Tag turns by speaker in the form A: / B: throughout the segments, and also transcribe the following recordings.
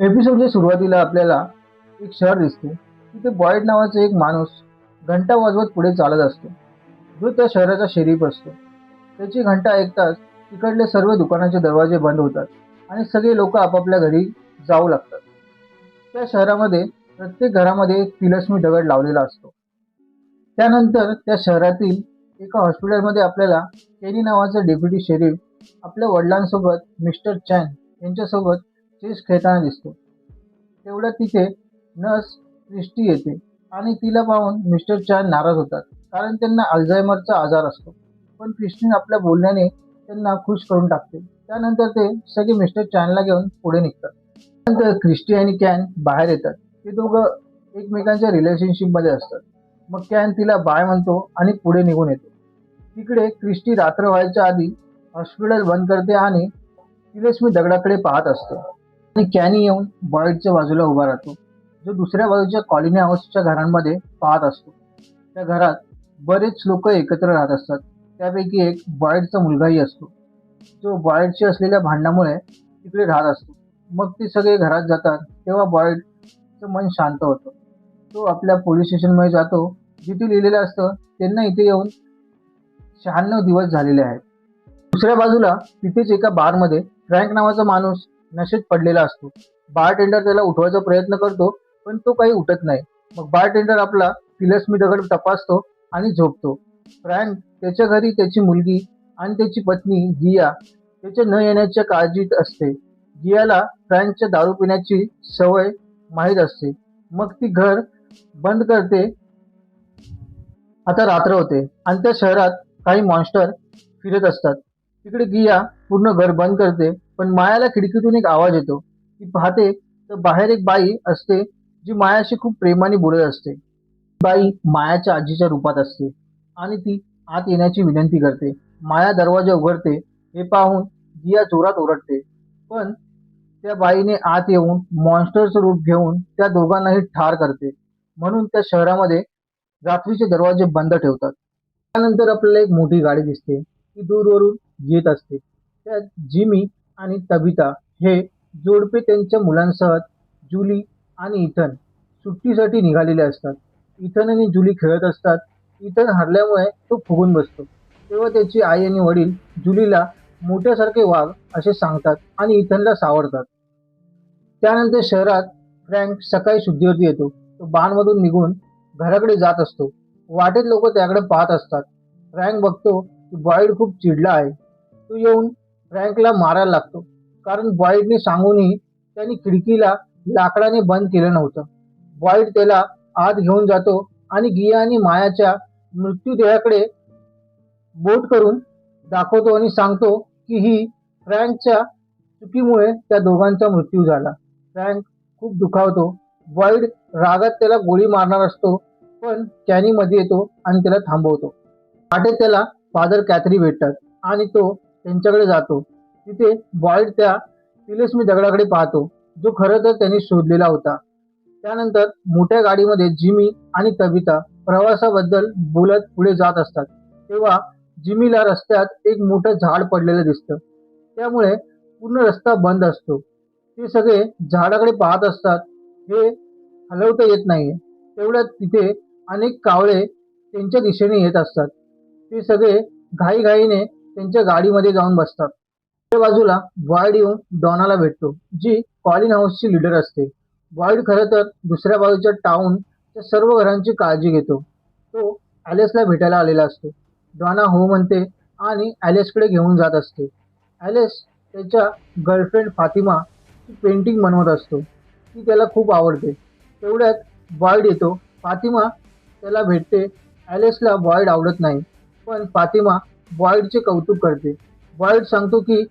A: एपिसोडच्या सुरुवातीला आपल्याला एक शहर दिसते. तिथे बॉयड नावाचा एक माणूस घंटा वाजवत पुढे चालत असतो, जो त्या शहराचा शरीफ असतो. त्याची घंटा ऐकताच तिकडले सर्व दुकानाचे दरवाजे बंद होतात आणि सगळे लोक आपापल्या घरी जाऊ लागतात. त्या शहरामध्ये प्रत्येक घरामध्ये एक तिलस्मी दगड लावलेला असतो. त्यानंतर त्या शहरातील एका हॉस्पिटलमध्ये आपल्याला केनी नावाचा डेप्युटी शेरीफ आपल्या वडिलांसोबत मिस्टर चॅन यांच्यासोबत चेस खेळताना दिसतो. तेवढ्यात तिथे नर्स क्रिस्टी येते आणि तिला पाहून मिस्टर चॅन नाराज होतात, कारण त्यांना अल्झायमरचा आजार असतो. पण क्रिस्टीन आपल्या बोलण्याने त्यांना खुश करून टाकते. त्यानंतर ते सगळे मिस्टर चॅनला घेऊन पुढे निघतात. त्यानंतर क्रिस्टी आणि कॅन बाहेर येतात. ते दोघं एकमेकांच्या रिलेशनशिपमध्ये असतात. मग कॅन तिला बाय म्हणतो आणि पुढे निघून येतो. तिकडे क्रिस्टी रात्र व्हायच्या आधी हॉस्पिटल बंद करते आणि तिलस्मी दगडाकडे पाहत असते. आणि कॅनी येऊन बॉयडच्या बाजूला उभा राहतो, जो दुसऱ्या बाजूच्या कॉलनी हाऊसच्या घरांमध्ये पाहत असतो. त्या घरात बरेच लोक एकत्र राहत असतात. त्यापैकी एक बॉयडचा मुलगाही असतो, जो बॉयडशी असलेल्या भांडणामुळे तिकडे राहत असतो. मग ते सगळे घरात जातात तेव्हा बॉयडचं मन शांत होतं. तो आपल्या पोलीस स्टेशनमध्ये जातो, जिथे लिहिलेलं असतं त्यांना इथे येऊन 96 दिवस झालेले आहेत. दुसऱ्या बाजूला तिथेच एका बारमध्ये फ्रँक नावाचा माणूस नशेत पडलेला असतो. बारटेंडर त्याला उठवायचा प्रयत्न करतो, पण तो काही उठत नाही. मग बारटेंडर आपला तिलस्मी दगड तपासतो आणि झोपतो. फ्रँक त्याच्या घरी त्याची मुलगी आणि त्याची पत्नी गिया त्याच्या न येण्याच्या काळजीत असते. गियाला फ्रँकच्या दारू पिण्याची सवय माहीत असते. मग ती घर बंद करते. आता रात्र होते आणि त्या शहरात काही मॉन्स्टर फिरत असतात. तिकडे गिया पूर्ण घर बंद करते, पण मायाला खिडकीतून एक आवाज येतो. ती पाहते तर बाहेर एक बाई असते, जी मायाशी खूप प्रेमाने बोलत असते. बाई मायाच्या आजीच्या रूपात असते आणि ती आत येण्याची विनंती करते. माया दरवाजा उघडते. हे पाहून गिया जोरात ओरडते, पण त्या बाईने आत येऊन मॉन्स्टरचं रूप घेऊन त्या दोघांनाही ठार करते. म्हणून त्या शहरामध्ये रात्रीचे दरवाजे बंद ठेवतात. त्यानंतर आपल्याला एक मोठी गाडी दिसते. ती दूरवरून येत असते. त्यात जिमी आणि तबिता हे जोडपे त्यांच्या मुलांसह जुली आणि इथन सुट्टीसाठी निघालेले असतात. इथन आणि जुली खेळत असतात. इथन हरल्यामुळे तो फुगून बसतो. तेव्हा त्याची आई आणि वडील जुलीला मोठ्यासारखे वाघ असे सांगतात आणि इथनला सावरतात. त्यानंतर शहरात फ्रँक सकाळी शुद्धीवरती येतो. तो बाणमधून निघून घराकडे जात असतो. वाटेत लोक त्याकडे पाहत असतात. फ्रँक बघतो की बॉयड खूप चिडला आहे. तो येऊन फ्रँकला मारायला लागतो, कारण बॉयडने सांगूनही त्यांनी खिडकीला लाकडाने बंद केलं नव्हतं. बॉयड त्याला आत घेऊन जातो आणि गिया आणि मायाच्या मृत्यूदेहाकडे बोट करून दाखवतो आणि सांगतो की ही फ्रँकच्या चुकीमुळे त्या दोघांचा मृत्यू झाला. फ्रँक खूप दुखावतो. बॉयड रागात त्याला गोळी मारणार असतो, पण कॅनी मध्ये येतो आणि त्याला थांबवतो. वाटेत त्याला फादर कॅथरी भेटतात आणि तो त्यांच्याकडे जातो. तिथे बॉयड त्या तिलस्मी दगडाकडे पाहतो, जो खरं तर त्यांनी शोधलेला होता. त्यानंतर मोठ्या गाडीमध्ये जिमी आणि तबिता प्रवासाबद्दल बोलत पुढे जात असतात. तेव्हा जिमीला रस्त्यात एक मोठं झाड पडलेलं दिसतं. त्यामुळे पूर्ण रस्ता बंद असतो. ते सगळे झाडाकडे पाहत असतात. हे हलवता येत नाहीये. तेवढ्यात तिथे अनेक कावळे त्यांच्या दिशेने येत असतात. ते सगळे घाईघाईने त्यांच्या गाडीमध्ये जाऊन बसतात. त्या बाजूला बॉयड येऊन डॉनाला भेटतो, जी कॉलिन हाऊसची लीडर असते. बॉयड खरं तर दुसऱ्या बाजूच्या टाउनच्या सर्व घरांची काळजी घेतो. तो ॲलेसला भेटायला आलेला असतो. डॉना हो म्हणते आणि ॲलेसकडे घेऊन जात असते. ॲलेस त्याच्या गर्लफ्रेंड फातिमा ची पेंटिंग बनवत असतो. ती त्याला खूप आवडते. तेवढ्यात बॉयड येतो. फातिमा त्याला भेटते. ॲलेसला बॉयड आवडत नाही, पण फातिमा बॉयडचे कौतुक करते. बॉयड सांगतो की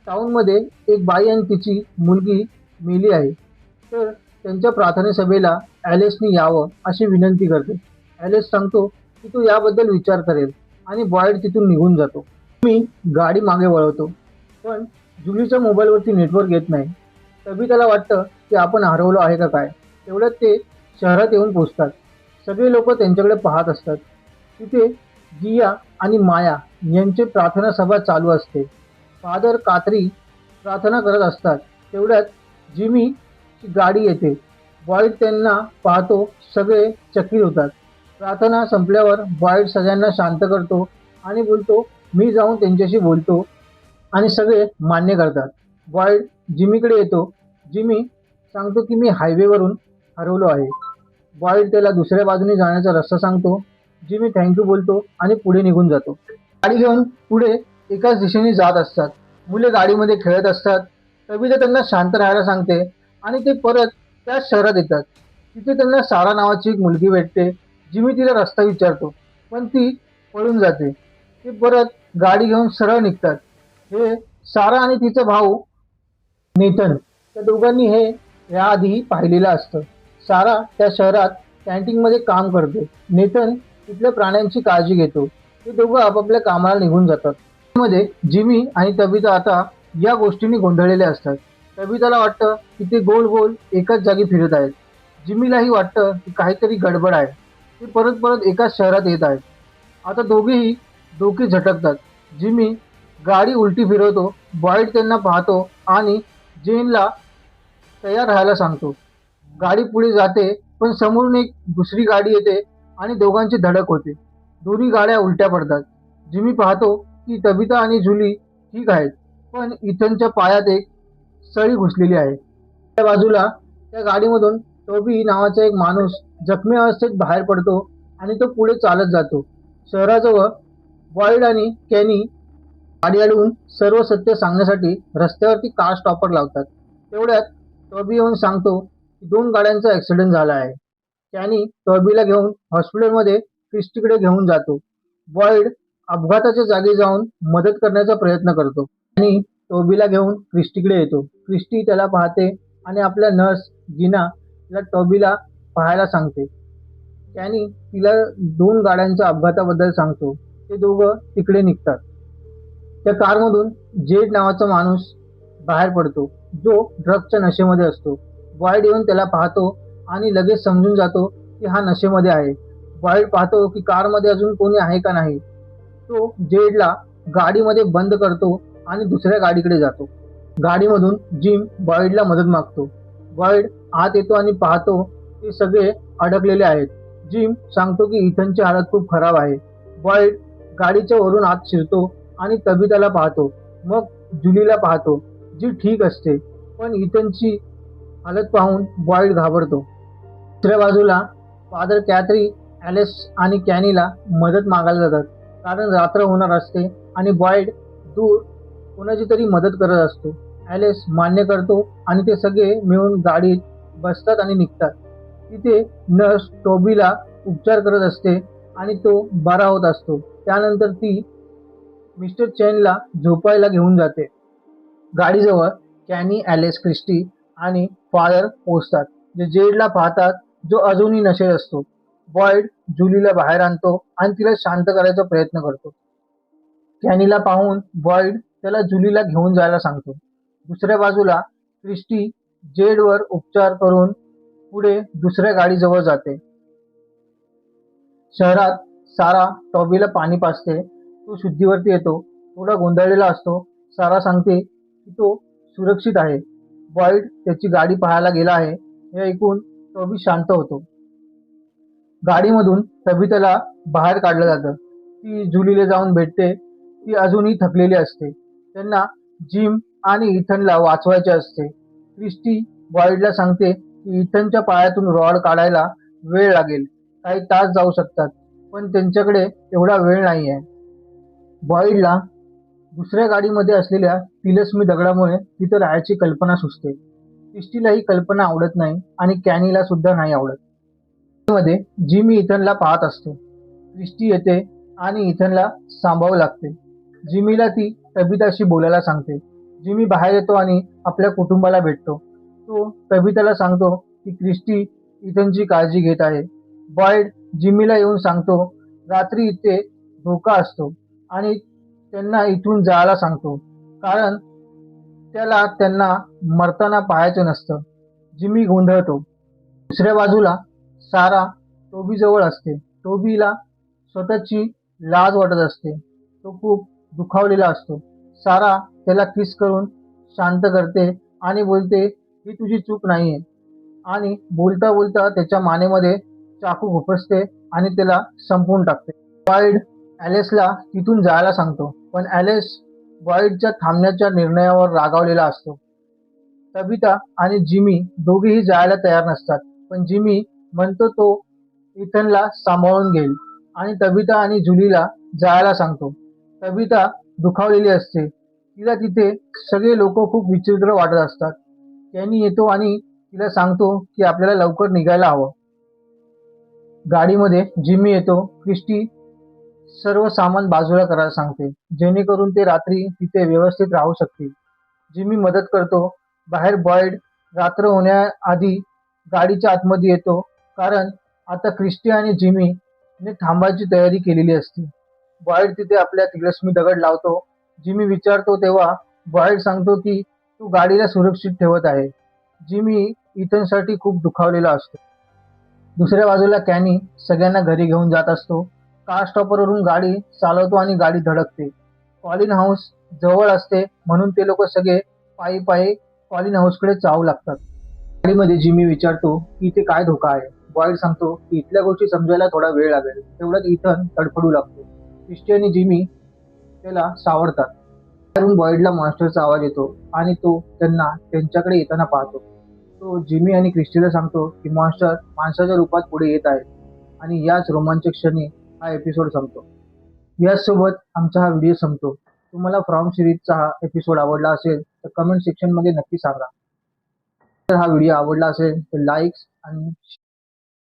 A: टाउनमध्ये एक बाई आणि तिची मुलगी मेली आहे, तर त्यांच्या प्रार्थना सभेला ॲलेसनी यावं अशी विनंती करते. ॲलेस सांगतो की तो याबद्दल विचार करेल आणि बॉयड तिथून निघून जातो. मी गाडी मागे वळवतो, पण जुलीच्या मोबाईलवरती नेटवर्क येत नाही. तबिताला वाटतं की आपण हरवलो आहे का काय. तेवढ्यात ते शहरात येऊन पोचतात. सगळे लोक त्यांच्याकडे पाहत असतात. तिथे गिया आणि माया यांची प्रार्थना सभा चालू असते. फादर कात्री प्रार्थना करत असतात. तेवढ्यात जिमी ची गाडी येते. बॉईड त्यांना पाहतो, सगळे चकित होतात. प्रार्थना संपल्यावर बॉईड सगळ्यांना शांत करतो आणि बोलतो, मी जाऊन त्यांच्याशी बोलतो, आणि सगळे मान्य करतात. बॉईड जिमीकडे येतो. जिमी सांगतो की मी हायवेवरून हरवलो आहे. बॉईड त्याला दुसऱ्या बाजूने जाण्याचा रस्ता सांगतो. जिमी थँक्यू बोलतो आणि पुढे निघून जातो. गाडी घेऊन पुढे एकाच दिशेने जात असतात. मुले गाडीमध्ये खेळत असतात. तबिता त्यांना शांत राहायला सांगते आणि ते परत त्याच शहरात येतात. तिथे त्यांना सारा नावाची एक मुलगी भेटते. जिमी तिला रस्ता विचारतो, पण ती पळून जाते. ते परत गाडी घेऊन सरळ निघतात. हे सारा आणि तिचा भाऊ नेथन, त्या दोघांनी हे याआधी पाहिलेलं असतं. सारा त्या शहरात कॅन्टीनमध्ये काम करते. नेथन तिथल्या प्राण्यांची काळजी घेतो. ते दोघं आपापल्या कामाला निघून जातात. मध्ये जिमी आणि तबिता आता या गोष्टींनी गोंधळलेले असतात. तबिताला वाटतं की ते गोल गोल एकाच जागी फिरत आहेत. जिमीलाही वाटतं की काहीतरी गडबड आहे. ते परत परत एकाच शहरात येत आहेत. आता दोघेही डोके झटकतात. जिमी गाडी उलटी फिरवतो. बॉईड त्यांना पाहतो आणि जेनला तयार राहायला सांगतो. गाडी पुढे जाते, पण समोरून एक दुसरी गाडी येते आणि दोघांची धडक होते. दोन्ही गाड्या उलट्या पडतात. जिमी पाहतो की तबिता आणि जुली ठीक आहेत, पण इथनच्या पायात एक सळी घुसलेली आहे. त्या बाजूला त्या गाडीमधून टोबी नावाचा एक माणूस जखमी अवस्थेत बाहेर पडतो आणि तो पुढे चालत जातो. शहराजवळ बॉईड आणि कॅनी गाडी अडवून सर्व सत्य सांगण्यासाठी रस्त्यावरती कार स्टॉपर लावतात. तेवढ्यात टॉबी येऊन सांगतो की 2 गाड्यांचा ॲक्सिडेंट झाला आहे. कॅनी टॉबीला घेऊन हॉस्पिटलमध्ये क्रिस्टीकडे घेऊन जातो. बॉईड अपघाताच्या जागी जाऊन मदत करण्याचा प्रयत्न करतो आणि टॉबीला घेऊन क्रिस्टीकडे येतो. क्रिस्टी त्याला पाहते आणि आपल्या नर्स गिना तिला टॉबीला पाहायला सांगते. कॅनी तिला 2 गाड्यांच्या अपघाताबद्दल सांगतो. ते दोघं तिकडे निघतात. त्या कारमधून जेड नावाचा माणूस बाहेर पडतो, जो ड्रग्सच्या नशेमध्ये असतो. बॉईड येऊन त्याला पाहतो आणि लगेच समजून जातो की हा नशेमध्ये आहे. बॉईड पाहतो की कारमध्ये अजून कोणी आहे का नाही. तो जेडला गाडीमध्ये बंद करतो आणि दुसऱ्या गाडीकडे जातो. गाडीमधून जिम बॉईडला मदत मागतो. बॉईड आत येतो आणि पाहतो ते सगळे अडकलेले आहेत. जिम सांगतो की इथनची हालत खूप खराब आहे. बॉईड गाडीच्या वरून आत शिरतो आणि तबिताला पाहतो. मग जुलीला पाहतो, जी ठीक असते, पण इथनची हालत पाहून बॉईड घाबरतो. दुसऱ्या बाजूला फादर कॅथरी ॲलेस आणि कॅनीला मदत मागायला जातात, कारण रात्र होणार असते आणि बॉईड दूर कोणाची तरी मदत करत असतो. ॲलेस मान्य करतो आणि ते सगळे मिळून गाडीत बसतात आणि निघतात. तिथे नर्स टोबीला उपचार करत असते आणि तो बरा होत असतो. त्यानंतर ती मिस्टर चेनला झोपायला घेऊन जाते. गाडीजवळ कॅनी, ॲलेस, क्रिस्टी आणि फादर पोहोचतात, जे जेडला पाहतात, जो अजूनही नशेत असतो. बॉईड जुलीला बाहेर आणतो आणि तिला शांत करायचा प्रयत्न करतो. कॅनीला पाहून बॉईड त्याला जुलीला घेऊन जायला सांगतो. दुसऱ्या बाजूला क्रिस्टी जेडवर उपचार करून पुढे दुसऱ्या गाडीजवळ जाते. शहरात सारा टॉबीला पाणी पाजते. तो शुद्धीवरती येतो. थोडा गोंधळलेला असतो. सारा सांगते की तो सुरक्षित आहे. बॉईड त्याची गाडी पाहायला गेला आहे. हे ऐकून टॉबी शांत होतो. गाडीमधून तबिताला बाहेर काढलं जातं. ती जुलीला जाऊन भेटते. ती अजूनही थकलेली असते. त्यांना जिम आणि इथनला वाचवायचे असते. क्रिस्टी बॉईडला सांगते की इथनच्या पायातून रॉड काढायला वेळ लागेल, काही तास जाऊ शकतात, पण त्यांच्याकडे एवढा वेळ नाही आहे. बॉईडला दुसऱ्या गाडीमध्ये असलेल्या तिलस्मी दगडामुळे तिथं राहायची कल्पना सुचते. क्रिस्टीला ही कल्पना आवडत नाही आणि कॅनीला सुद्धा नाही आवडत. मध्ये जिमी इथनला पाहत असतो. क्रिस्टी येते आणि इथनला सांभाळू लागते. जिमीला ती तबिताशी बोलायला सांगते. जिमी बाहेर येतो आणि आपल्या कुटुंबाला भेटतो. तो तबिताला सांगतो की क्रिस्टी इथनची काळजी घेत आहे. बॉईड जिमीला येऊन सांगतो रात्री इथे धोका असतो आणि त्यांना इथून जायला सांगतो, कारण त्याला त्यांना मरताना पाहायचं नसतं. जिमी गोंधळतो. दुसऱ्या बाजूला सारा टोबीजवळ असते. टोबीला स्वतःची लाज वाटत असते. तो खूप दुखावलेला असतो. सारा त्याला किस करून शांत करते आणि बोलते, ही तुझी चूक नाहीये. आणि बोलता बोलता त्याच्या मानेमध्ये चाकू खुपसते आणि त्याला संपवून टाकते. बॉईड ॲलेसला तिथून जायला सांगतो, पण ॲलेस बॉईडच्या थांबण्याच्या निर्णयावर रागावलेला असतो. तबिता आणि जिमी दोघेही जायला तयार नसतात, पण जिमी म्हणतो तो इथनला सांभाळून घेईल आणि तबिता आणि जुलीला जायला सांगतो. तबिता दुखावलेली असते. तिला तिथे सगळे लोक खूप विचित्र वाटत असतात. कॅनी येतो आणि तिला सांगतो की आपल्याला लवकर निघायला हवं. गाडीमध्ये जिमी येतो. क्रिस्टी सर्व सामान बाजूला करायला सांगते, जेणेकरून ते रात्री तिथे व्यवस्थित राहू शकतील. जिमी मदत करतो. बाहेर बॉईड रात्र होण्याआधी गाडीच्या आतमध्ये येतो, कारण आता क्रिस्टी आणि जिमीने थांबायची तयारी केलेली असते. बॉईड तिथे आपल्या तिरस्मी दगड लावतो. जिमी विचारतो तेव्हा बॉईड सांगतो की तो गाडीला सुरक्षित ठेवत आहे. जिमी इथनसाठी खूप दुखावलेला असतो. दुसऱ्या बाजूला कॅनी सगळ्यांना घरी घेऊन जात असतो. कार स्टॉपवरून गाडी चालवतो आणि गाडी धडकते. कॉलिन हाऊस जवळ असते, म्हणून ते लोक सगळे पायी पायी कॉलिन हाऊसकडे जाऊ लागतात. गाडीमध्ये जिमी विचारतो की इथे काय धोका आहे. बॉईड सांगतो की इथल्या गोष्टी समजायला थोडा वेळ लागेल. तेवढ्यात इथन तडफडू लागतो. क्रिस्टी आणि जिमी त्याला सावरतात. बाहेरून बॉईडला मॉन्स्टरचा आवाज येतो आणि तो त्यांना त्यांच्याकडे येताना पाहतो. तो जिमी आणि क्रिस्टीला सांगतो की मॉन्स्टर माणसाच्या रूपात पुढे येत आहे आणि याच रोमांचक क्षणी हा एपिसोड संपतो. याचसोबत आमचा हा व्हिडिओ संपतो. तुम्हाला फ्रॉम सिरीजचा हा एपिसोड आवडला असेल तर कमेंट सेक्शनमध्ये नक्की सांगा. जर हा व्हिडिओ आवडला असेल तर लाईक्स आणि